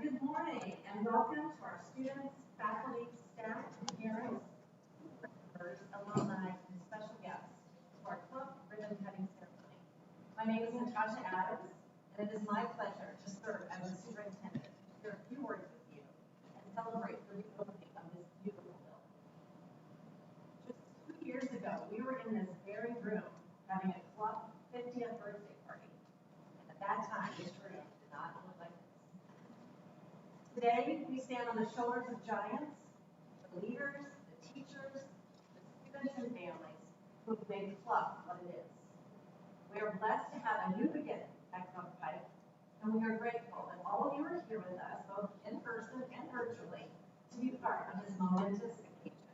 Good morning and welcome to our students, faculty, staff, parents, members, alumni, and special guests to our Clough ribbon cutting ceremony. My name is Natasha Adams, and it is my pleasure to serve as the superintendent to share a few words with you and celebrate the reopening of this beautiful building. Just 2 years ago, we were in this very room having a Clough 50th birthday party, and at that time, this room did not look like this. Today, we stand on the shoulders of giants, the leaders, the teachers, the students and families who have made Clough what it is. We are blessed to have a new beginning at Clough Pike, and we are grateful that all of you are here with us, both in person and virtually, to be part of this momentous occasion.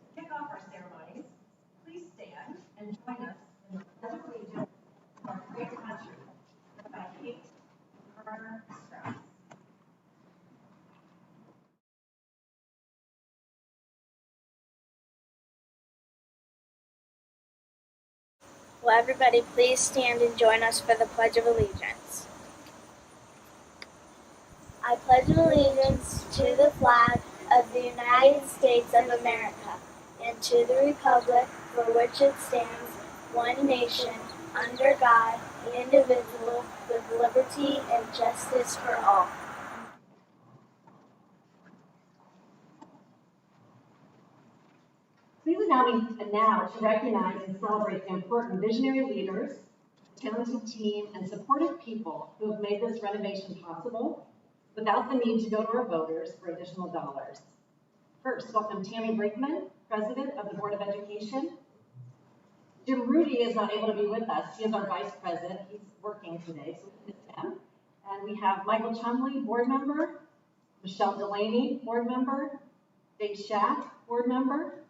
To kick off our ceremonies, please stand and join us in the Pledge of Allegiance to our great country, led by Kate Carter Strauss. Will everybody please stand and join us for the Pledge of Allegiance? I pledge allegiance to the flag of the United States of America and to the republic for which it stands, one nation, under God, indivisible, with liberty and justice for all. Please allow me now to recognize and celebrate the important visionary leaders, talented team, and supportive people who have made this renovation possible without the need to go to our voters for additional dollars. First, welcome Tammy Brinkman, President of the Board of Education. Jim Rudy is not able to be with us. He is our Vice President. He's working today, so we miss him. And we have Michael Chumley, Board Member, Michelle Delaney, Board Member, Dave Schaff, Board Member,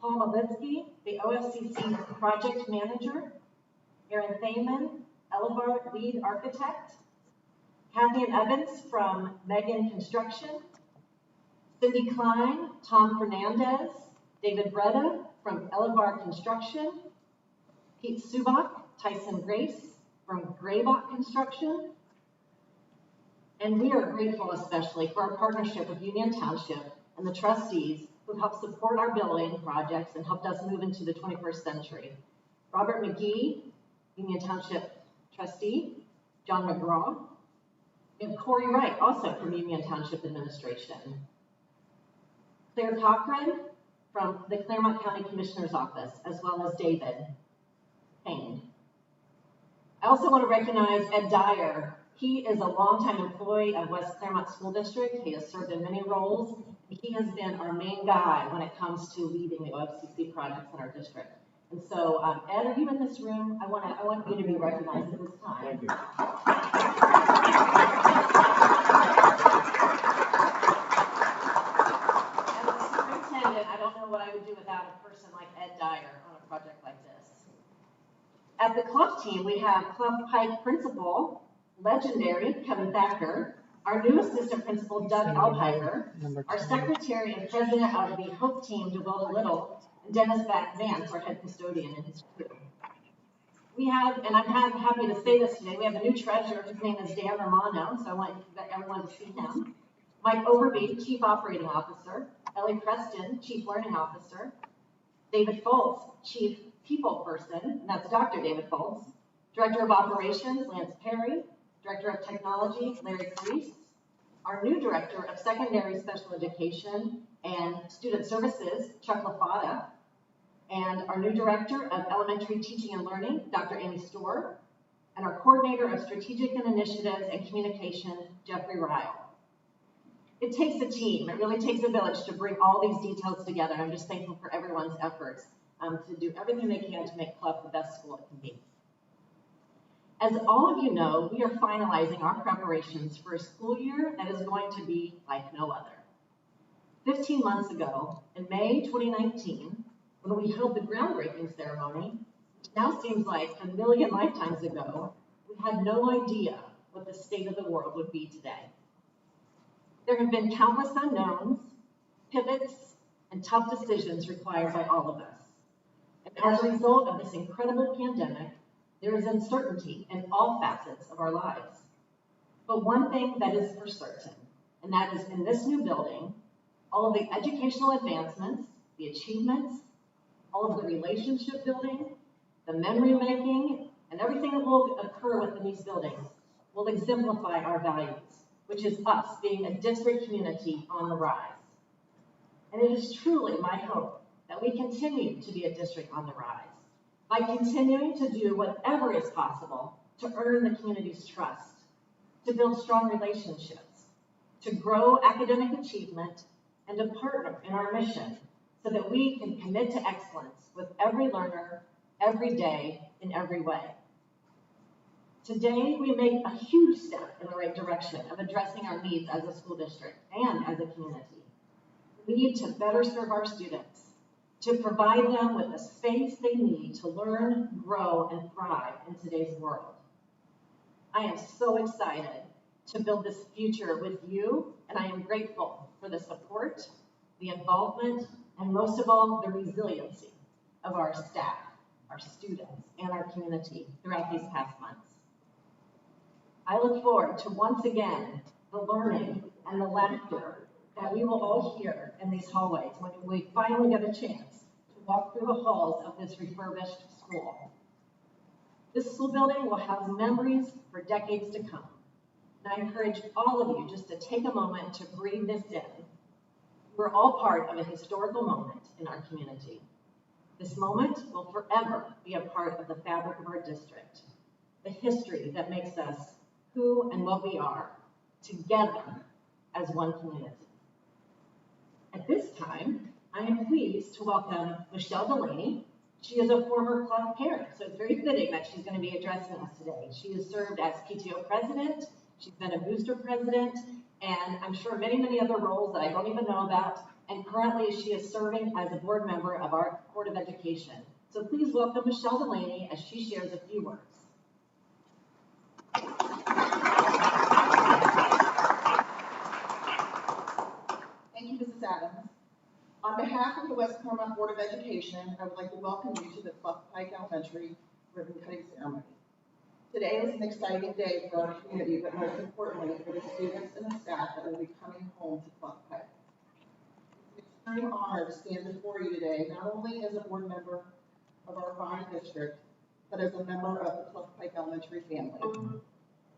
Paul Malitsky, the OFCC Project Manager, Aaron Thaman, Elevar Lead Architect, Kathy and Evans from Megan Construction, Cindy Klein, Tom Fernandez, David Breda from Elevar Construction, Pete Subach, Tyson Grace from Graybach Construction, and we are grateful especially for our partnership with Union Township and the trustees who helped support our building projects and helped us move into the 21st century. Robert McGee, Union Township trustee, John McGraw, and Corey Wright, also from Union Township Administration. Claire Cochran from the Clermont County Commissioner's Office, as well as David Payne. I also want to recognize Ed Dyer. He is a longtime employee of West Clermont School District. He has served in many roles. He has been our main guy when it comes to leading the OFCC projects in our district. And so, Ed, are you in this room? I want you to be recognized at this time. Thank you. As a superintendent, I don't know what I would do without a person like Ed Dyer on a project like this. At the Clough team, we have Clough Pike principal, legendary Kevin Thacker, our new assistant principal, Doug Alpiker, our secretary and president of the Hope team, DeWilla Little, and Dennis Vance, our head custodian, and his crew. We have, and I'm happy to say this today, we have a new treasurer. His name is Dan Romano, so I want everyone to see him. Mike Overby, Chief Operating Officer. Ellie Preston, Chief Learning Officer. David Foltz, Chief People Person, and that's Dr. David Foltz. Director of Operations, Lance Perry. Director of Technology, Larry Priest. Our new Director of Secondary Special Education and Student Services, Chuck LaFada. And our new Director of Elementary Teaching and Learning, Dr. Amy Storr. And our Coordinator of Strategic and Initiatives and Communication, Jeffrey Ryle. It takes a team. It really takes a village to bring all these details together. I'm just thankful for everyone's efforts to do everything they can to make Clough the best school it can be. As all of you know, we are finalizing our preparations for a school year that is going to be like no other. 15 months ago, in May 2019, when we held the groundbreaking ceremony, which now seems like a million lifetimes ago, we had no idea what the state of the world would be today. There have been countless unknowns, pivots, and tough decisions required by all of us. And as a result of this incredible pandemic, there is uncertainty in all facets of our lives. But one thing that is for certain, and that is in this new building, all of the educational advancements, the achievements, all of the relationship building, the memory making, and everything that will occur within these buildings will exemplify our values, which is us being a district community on the rise. And it is truly my hope that we continue to be a district on the rise by continuing to do whatever is possible to earn the community's trust, to build strong relationships, to grow academic achievement, and to partner in our mission so that we can commit to excellence with every learner, every day, in every way. Today, we make a huge step in the right direction of addressing our needs as a school district and as a community. We need to better serve our students, to provide them with the space they need to learn, grow, and thrive in today's world. I am so excited to build this future with you, and I am grateful for the support, the involvement, and most of all, the resiliency of our staff, our students, and our community throughout these past months. I look forward to once again the learning and the laughter that we will all hear in these hallways when we finally get a chance to walk through the halls of this refurbished school. This school building will house memories for decades to come. And I encourage all of you just to take a moment to breathe this in. We're all part of a historical moment in our community. This moment will forever be a part of the fabric of our district, the history that makes us who and what we are, together as one community. At this time, I am pleased to welcome Michelle Delaney. She is a former Clough parent, so it's very fitting that she's going to be addressing us today. She has served as PTO president, she's been a booster president, and I'm sure many, many other roles that I don't even know about, and currently she is serving as a board member of our Board of Education. So please welcome Michelle Delaney as she shares a few words. Thank you, Mrs. Adams. On behalf of the West Clermont Board of Education, I would like to welcome you to the Clough Pike Elementary ribbon cutting ceremony. Today is an exciting day for our community, but most importantly for the students and the staff that will be coming home to Clough Pike. It's an extreme honor to stand before you today, not only as a board member of our fine district, but as a member of the Clough Pike Elementary family.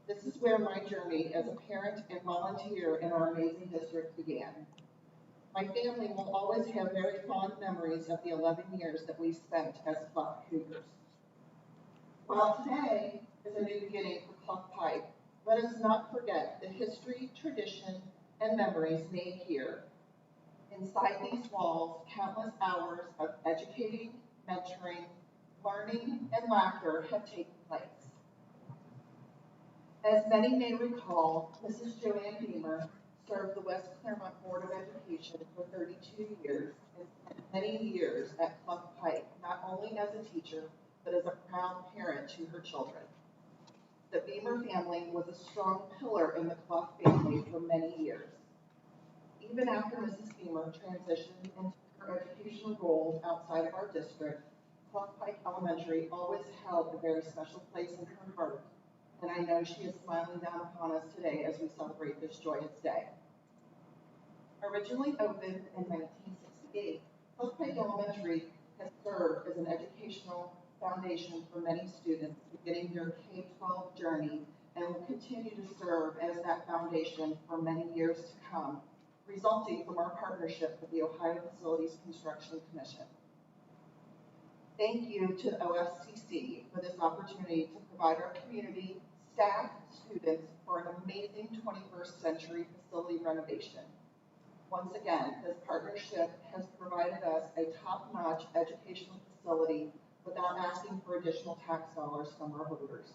This is where my journey as a parent and volunteer in our amazing district began. My family will always have very fond memories of the 11 years that we spent as Clough Cougars. While today is a new beginning for Clough Pike, let us not forget the history, tradition, and memories made here. Inside these walls, countless hours of educating, mentoring, learning, and laughter have taken place. As many may recall, Mrs. Joanne Beamer served the West Clermont Board of Education for 32 years and spent many years at Clough Pike, not only as a teacher, but as a proud parent to her children. The Beamer family was a strong pillar in the Clough family for many years. Even after Mrs. Beamer transitioned into her educational roles outside of our district, Clough Pike Elementary always held a very special place in her heart, and I know she is smiling down upon us today as we celebrate this joyous day. Originally opened in 1968, Clough Pike Elementary has served as an educational foundation for many students beginning their K-12 journey and will continue to serve as that foundation for many years to come, resulting from our partnership with the Ohio Facilities Construction Commission. Thank you to the OFCC for this opportunity to provide our community, staff, students for an amazing 21st century facility renovation. Once again, this partnership has provided us a top-notch educational facility without asking for additional tax dollars from our voters.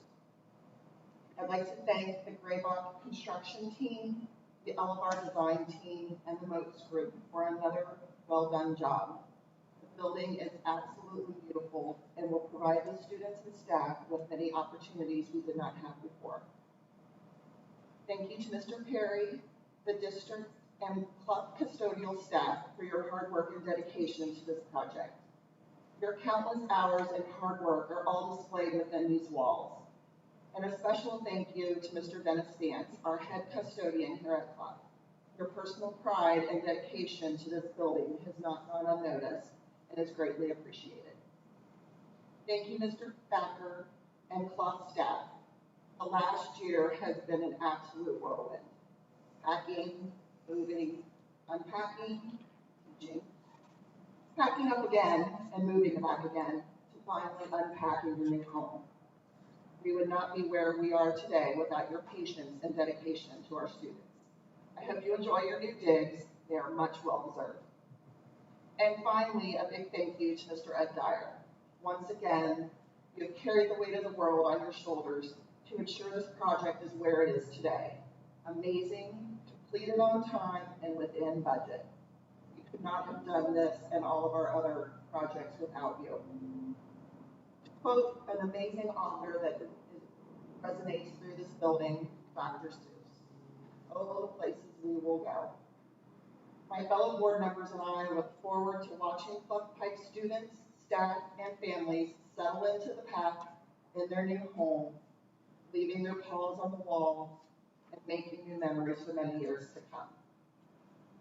I'd like to thank the Graybach construction team, the Elevar design team, and the Moats group for another well-done job. The building is absolutely beautiful and will provide the students and staff with many opportunities we did not have before. Thank you to Mr. Perry, the district, and Clough custodial staff for your hard work and dedication to this project. Your countless hours and hard work are all displayed within these walls. And a special thank you to Mr. Dennis Vance, our head custodian here at Clough. Your personal pride and dedication to this building has not gone unnoticed and is greatly appreciated. Thank you, Mr. Thacker and Clough staff. The last year has been an absolute whirlwind. Packing, moving, unpacking, teaching, packing up again and moving back again to finally unpacking your new home. We would not be where we are today without your patience and dedication to our students. I hope you enjoy your new digs. They are much well deserved. And finally, a big thank you to Mr. Ed Dyer. Once again, you have carried the weight of the world on your shoulders to ensure this project is where it is today. Amazing, completed on time and within budget. We could not have done this and all of our other projects without you. To quote an amazing author that resonates through this building, Dr. Seuss, "Oh, the places we will go." My fellow board members and I look forward to watching Clough Pike students, staff, and families settle into the path in their new home, leaving their paws on the wall and making new memories for many years to come.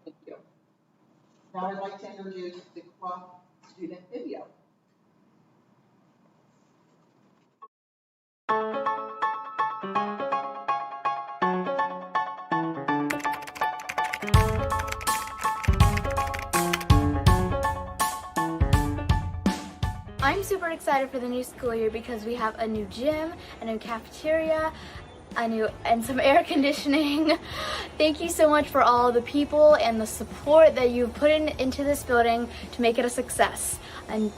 Thank you. Now I'd like to introduce the Clough student video. I'm super excited for the new school year because we have a new gym, a new cafeteria, and some air conditioning. Thank you so much for all the people and the support that you've put into this building to make it a success. I'm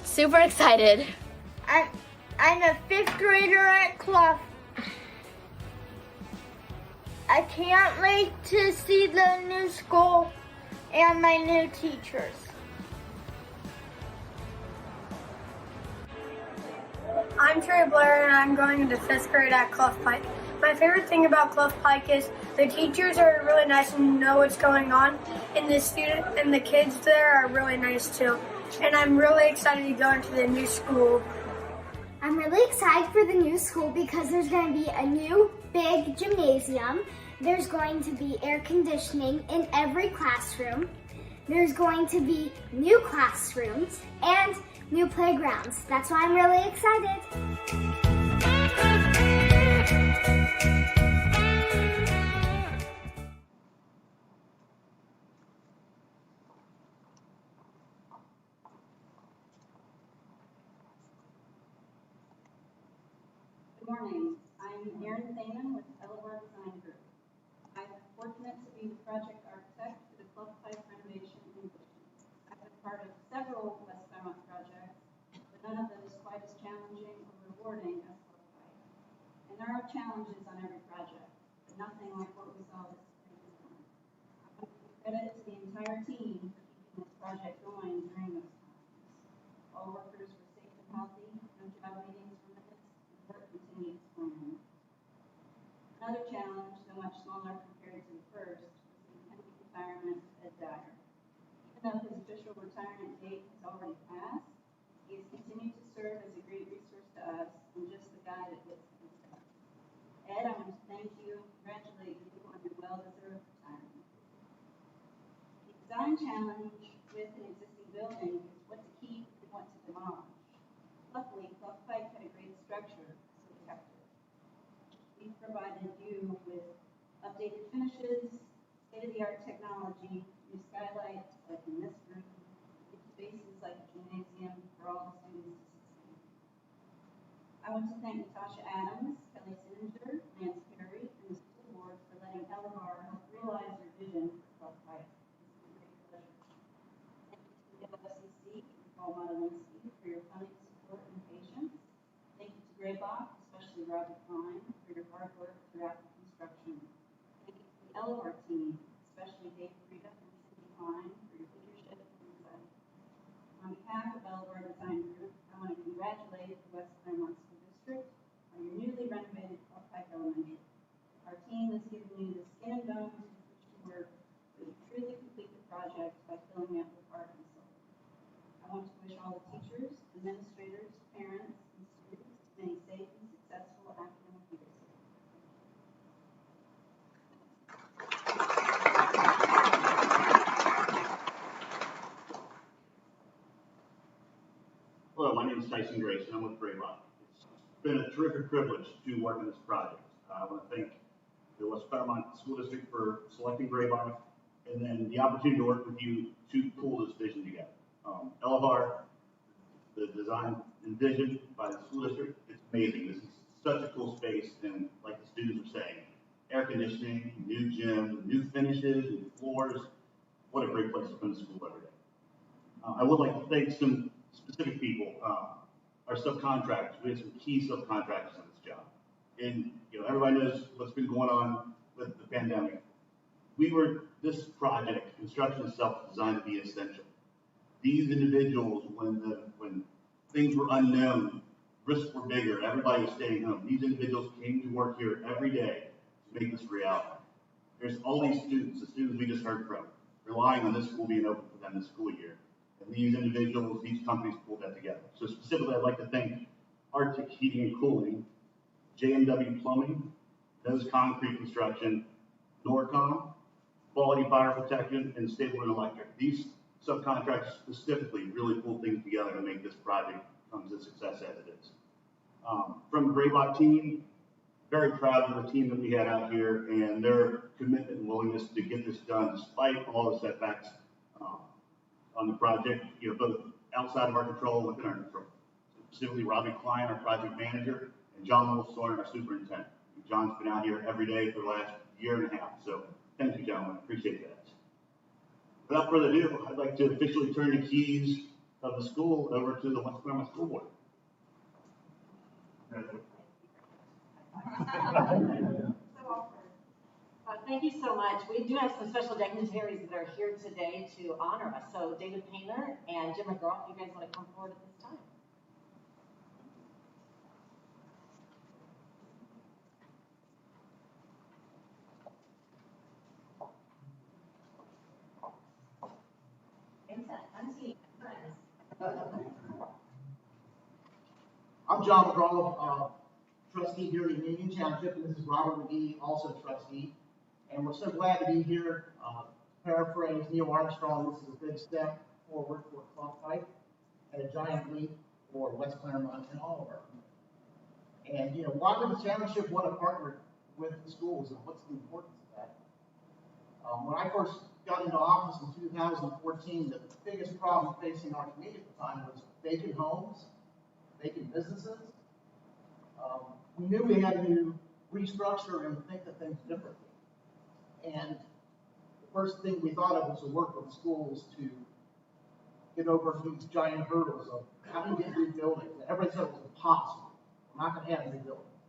super excited. I'm a 5th grader at Clough. I can't wait to see the new school and my new teachers. I'm Trey Blair and I'm going into 5th grade at Clough Pike. My favorite thing about Clough Pike is the teachers are really nice and know what's going on, and the kids there are really nice too. And I'm really excited to go into the new school. I'm really excited for the new school because there's going to be a new big gymnasium. There's going to be air conditioning in every classroom. There's going to be new classrooms and new playgrounds. That's why I'm really excited. Good morning. I'm Erin Thaman with Clermont Design Group. I'm fortunate to be the project architect for the Clough Pike renovation in Bushton. I've been part of several West Clermont projects, but none of them is quite as challenging or rewarding as Clough Pike. And there are challenges on every project, but nothing like what we saw this spring. I want to give credit to the entire team for keeping this project going during those times. All workers were safe and healthy, no job meetings were missed, and work continued as planned. Another challenge, though much smaller compared to the first, was the impending retirement of Ed Dyer. Even though his official retirement date has already passed, he has continued to serve as a great resource to us and just the guy that gets things done. Ed, I want to thank you and congratulate you on your well-deserved retirement. The design challenge with an existing building is what to keep and what to demolish. Luckily, Clough Pike had a great structure, so we kept it. We've provided you with updated finishes, state-of-the-art technology, new skylights like in this room, new spaces like a gymnasium for all the students to succeed. I want to thank Natasha Adams, Kelly Sininger, Lance Perry, and the school board for letting Eleanor help realize their vision for Clough Pike. It's been a great pleasure. Thank you to the LFCC and Paul Modelinsky for your funding support and patience. Thank you to Graybach, especially Robert Klein, for your hard work throughout the construction. Thank you to the Eleanor team, especially Dave Frieda and Cindy Klein, for your leadership and insight. On behalf of Eleanor Design Group, I want to congratulate the West Clermont School District on your newly renovated Clough Pike Elementary. Our team has given you the skin and bones with which to work, but you truly complete the project by filling it with heart and soul. I want to wish all the teachers, administrators, parents, and students many safe and successful after Hello, my name is Tyson Grace, and I'm with Clermont. It's been a terrific privilege to work on this project. I want to thank the West Clermont School District for selecting Graybar, and then the opportunity to work with you to pull this vision together. LFR, the design and vision by the school district, it's amazing. This is such a cool space, and like the students are saying, air conditioning, new gym, new finishes, new floors. What a great place to come to school every day. I would like to thank some specific people, our subcontractors. We have some key subcontractors on this job. And, everybody knows what's been going on with the pandemic. This project, construction itself, is designed to be essential. These individuals, when things were unknown, risks were bigger, everybody was staying home. These individuals came to work here every day to make this reality. There's all these students, the students we just heard from, relying on this school being open for them this school year. And these individuals, these companies pulled that together. So specifically, I'd like to thank Arctic Heating and Cooling, JMW Plumbing, Nose Concrete Construction, Norcom, Quality Fire Protection, and Stapleton Electric. These subcontractors specifically really pulled things together to make this project come to success as it is. From the Graybot team, very proud of the team that we had out here and their commitment and willingness to get this done despite all the setbacks on the project, both outside of our control and within our control. Specifically, Robbie Klein, our project manager, and John Wolfsorn, our superintendent. John's been out here every day for the last year and a half, so thank you, gentlemen. Appreciate that. Without further ado, I'd like to officially turn the keys of the school over to the West Clermont School Board. Thank you so much. We do have some special dignitaries that are here today to honor us. So David Painter and Jim McGraw, if you guys want to come forward at this time. I'm John McGraw, trustee here in Union Township, and this is Robert McGee, also trustee. And we're so glad to be here. Paraphrase Neil Armstrong, this is a big step forward for Clough Pike and a giant leap for West Clermont and all of our community. And why would the township want to partner with the schools, and what's the importance of that? When I first got into office in 2014, the biggest problem facing our community at the time was vacant homes, vacant businesses. We knew we had to restructure and think of things differently. And the first thing we thought of was to work with schools to get over these giant hurdles of how do you get new buildings. And everybody said it was impossible. We're not going to have new buildings.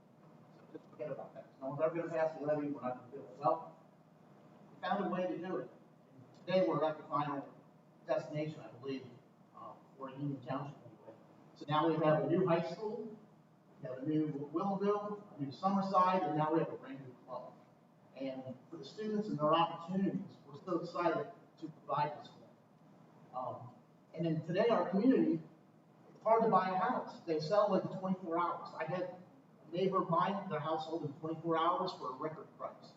So just forget about that. No one's ever going to pass a levy. We're not going to do it. Well, we found a way to do it. And today we're at the final destination, I believe, for Union Township anyway. So now we have a new high school, we have a new Willowville, a new Summerside, and now we have a brand new club. And for the students and their opportunities, we're so excited to provide this for them. And then today, our community, it's hard to buy a house. They sell in 24 hours. I had a neighbor buying their household in 24 hours for a record price.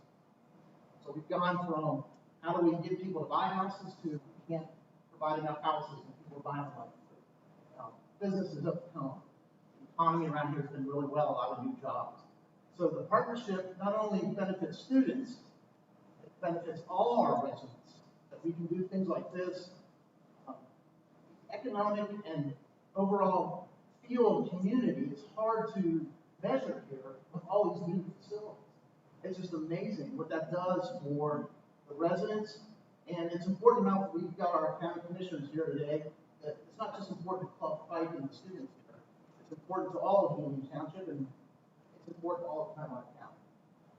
So we've gone from how do we get people to buy houses to we can't provide enough houses and people are buying them like businesses have come. The economy around here has been really well, a lot of new jobs. So the partnership not only benefits students, it benefits all our residents, that we can do things like this. Economic and overall feel of community is hard to measure here with all these new facilities. It's just amazing what that does for the residents. And it's important now that we've got our county commissioners here today, that it's not just important to Clough Pike and the students here. It's important to all of Union Township, and it's important to all of Clermont County.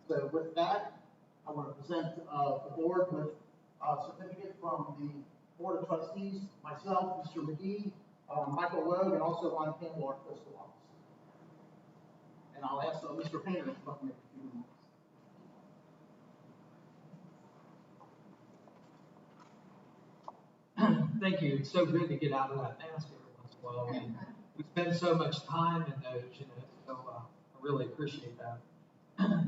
So with that, I want to present the board with a certificate from the Board of Trustees, myself, Mr. McGee, Michael Logue, and also Ron Campbell, our fiscal officer. And I'll ask Mr. Painter to come up and make a few remarks. Thank you. It's so good to get out of that mask every once in a while. And we spend so much time in those, so I really appreciate that.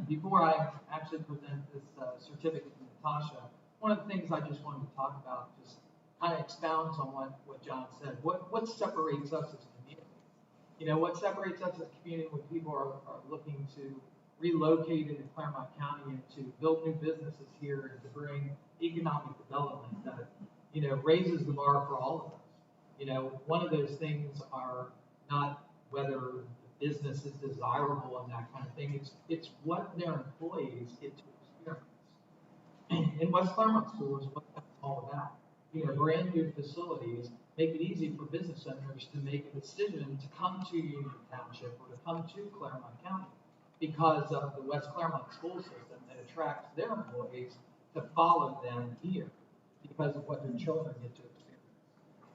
Before I actually present this certificate to Natasha, one of the things I just wanted to talk about just kind of expounds on what John said. What separates us as a community? You know, what separates us as a community when people are looking to relocate into Clermont County and to build new businesses here and to bring economic development that, you know, raises the bar for all of us. You know, one of those things are not whether the business is desirable and that kind of thing. It's what their employees get to experience. And West Clermont School is what that's all about. You know, brand new facilities make it easy for business owners to make a decision to come to Union Township or to come to Clermont County because of the West Clermont school system that attracts their employees to follow them here because of what their children get to experience.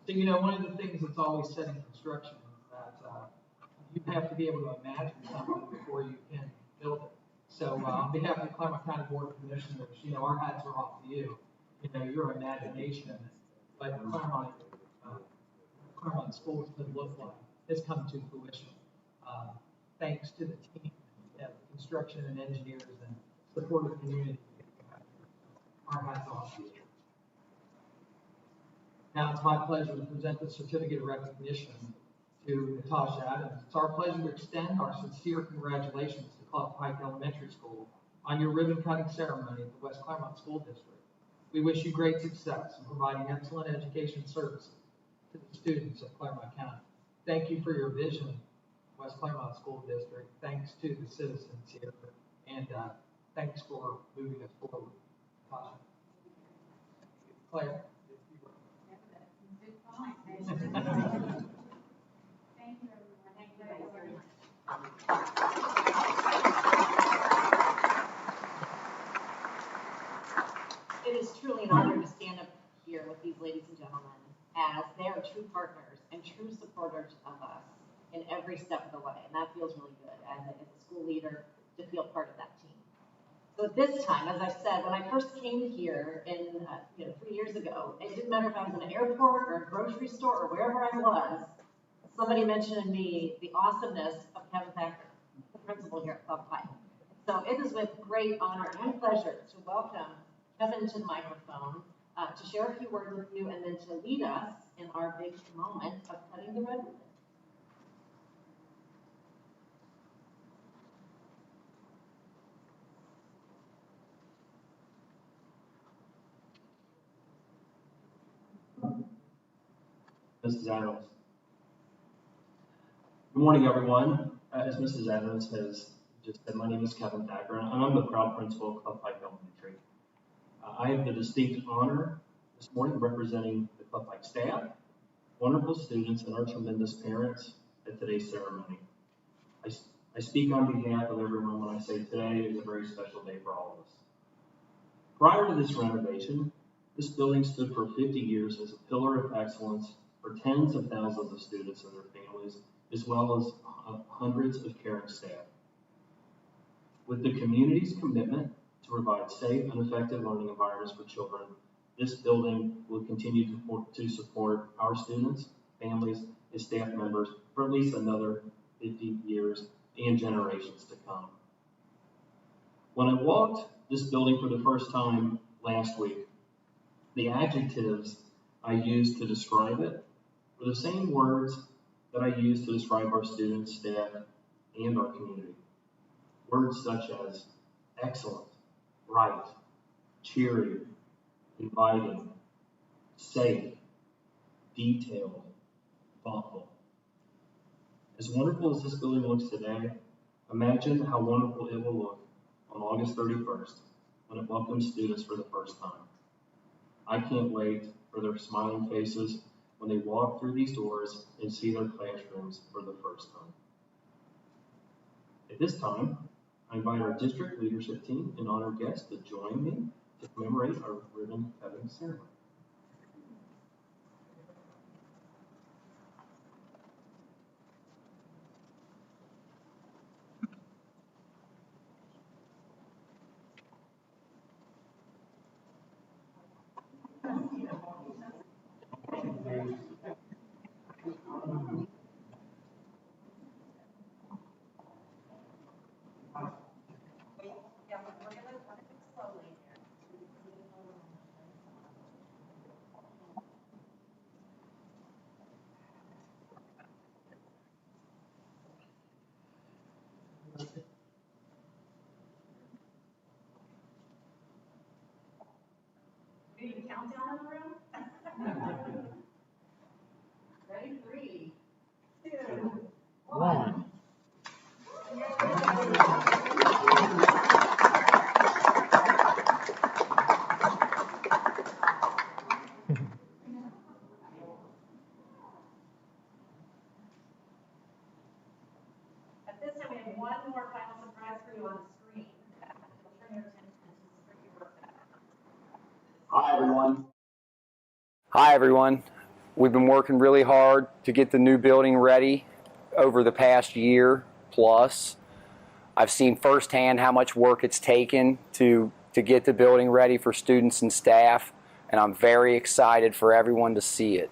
So, you know, one of the things that's always said in construction is that you have to be able to imagine something before you can build it. So on behalf of the Clermont County Board of Commissioners, you know, our hats are off to you. You know, your imagination, like Clermont schools could look like, has come to fruition. Thanks to the team, construction and engineers and supportive community. Our hats off to you. Now it's my pleasure to present the certificate of recognition to Natasha Adams. It's our pleasure to extend our sincere congratulations to Clough Pike Elementary School on your ribbon cutting ceremony at the West Clermont School District. We wish you great success in providing excellent education services to the students of Clermont County. Thank you for your vision, West Clermont School District. Thanks to the citizens here, and thanks for moving us forward. Claire. It is truly an honor to stand up here with these ladies and gentlemen, as they are true partners and true supporters of us in every step of the way. And that feels really good as a school leader to feel part of that team. So this time, as I said, when I first came here in 3 years ago, it didn't matter if I was in an airport or a grocery store or wherever I was, somebody mentioned to me the awesomeness of Kevin Thacker, the principal here at Clough Pike. So it is with great honor and pleasure to welcome Kevin to the microphone to share a few words with you and then to lead us in our big moment of cutting the red ribbon. Mrs. Adams. Good morning, everyone. As Mrs. Adams has just said, my name is Kevin Thacker, and I'm the proud principal of Clough Pike Elementary. I have the distinct honor this morning of representing the Clough Pike staff, wonderful students, and our tremendous parents at today's ceremony. I speak on behalf of everyone when I say today is a very special day for all of us. Prior to this renovation, this building stood for 50 years as a pillar of excellence for tens of thousands of students and their families, as well as hundreds of caring staff. With the community's commitment to provide safe and effective learning environments for children, this building will continue to support our students, families, and staff members for at least another 50 years and generations to come. When I walked this building for the first time last week, the adjectives I used to describe it were the same words that I used to describe our students, staff, and our community. Words such as excellent, bright, cheery, inviting, safe, detailed, thoughtful. As wonderful as this building looks today, imagine how wonderful it will look on August 31st when it welcomes students for the first time. I can't wait for their smiling faces when they walk through these doors and see their classrooms for the first time. At this time, I invite our district leadership team and honored guests to join me to commemorate our ribbon cutting ceremony. We need a countdown in the room? Ready? 3, 2, 1. At this time, we have one more final surprise for you on the screen. Turn your attention to your work. Hi, everyone. Hi, everyone. We've been working really hard to get the new building ready over the past year plus. I've seen firsthand how much work it's taken to get the building ready for students and staff, and I'm very excited for everyone to see it.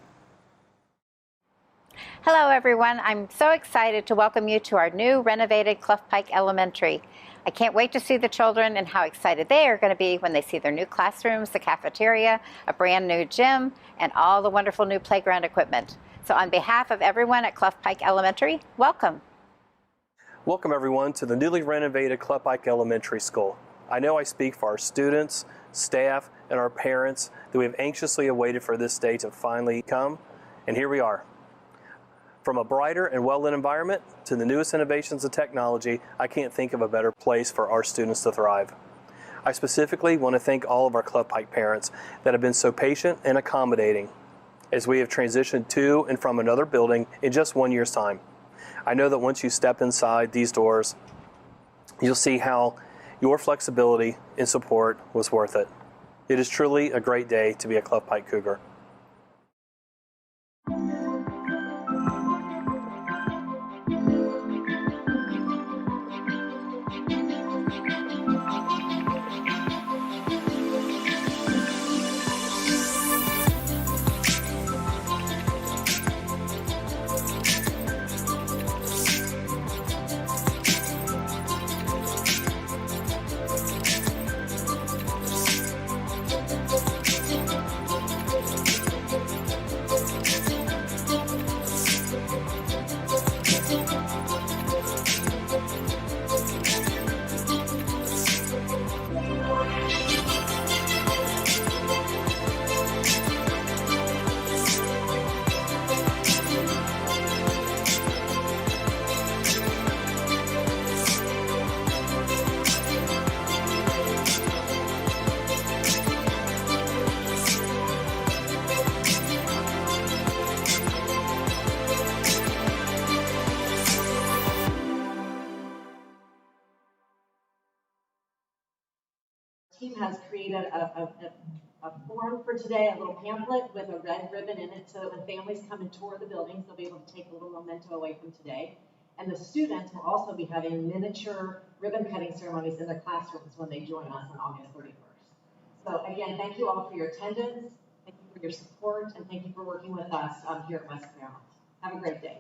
Hello, everyone. I'm so excited to welcome you to our new renovated Clough Pike Elementary. I can't wait to see the children and how excited they are going to be when they see their new classrooms, the cafeteria, a brand new gym, and all the wonderful new playground equipment. So on behalf of everyone at Clough Pike Elementary, welcome. Welcome, everyone, to the newly renovated Clough Pike Elementary School. I know I speak for our students, staff, and our parents that we have anxiously awaited for this day to finally come, and here we are. From a brighter and well-lit environment to the newest innovations of technology, I can't think of a better place for our students to thrive. I specifically want to thank all of our Clough Pike parents that have been so patient and accommodating as we have transitioned to and from another building in just 1 year's time. I know that once you step inside these doors, you'll see how your flexibility and support was worth it. It is truly a great day to be a Clough Pike Cougar. Team has created a form for today, a little pamphlet with a red ribbon in it, so that when families come and tour the buildings, they'll be able to take a little memento away from today. And the students will also be having miniature ribbon cutting ceremonies in their classrooms when they join us on August 31st. So again, thank you all for your attendance, thank you for your support, and thank you for working with us here at West Clermont. Have a great day.